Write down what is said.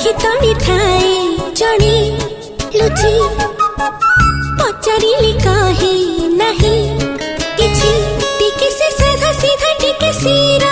आखि तड़ी थाए जड़े लुची पचारिली कहे नहीं किछि टिके से साधा सीधा टिके सिर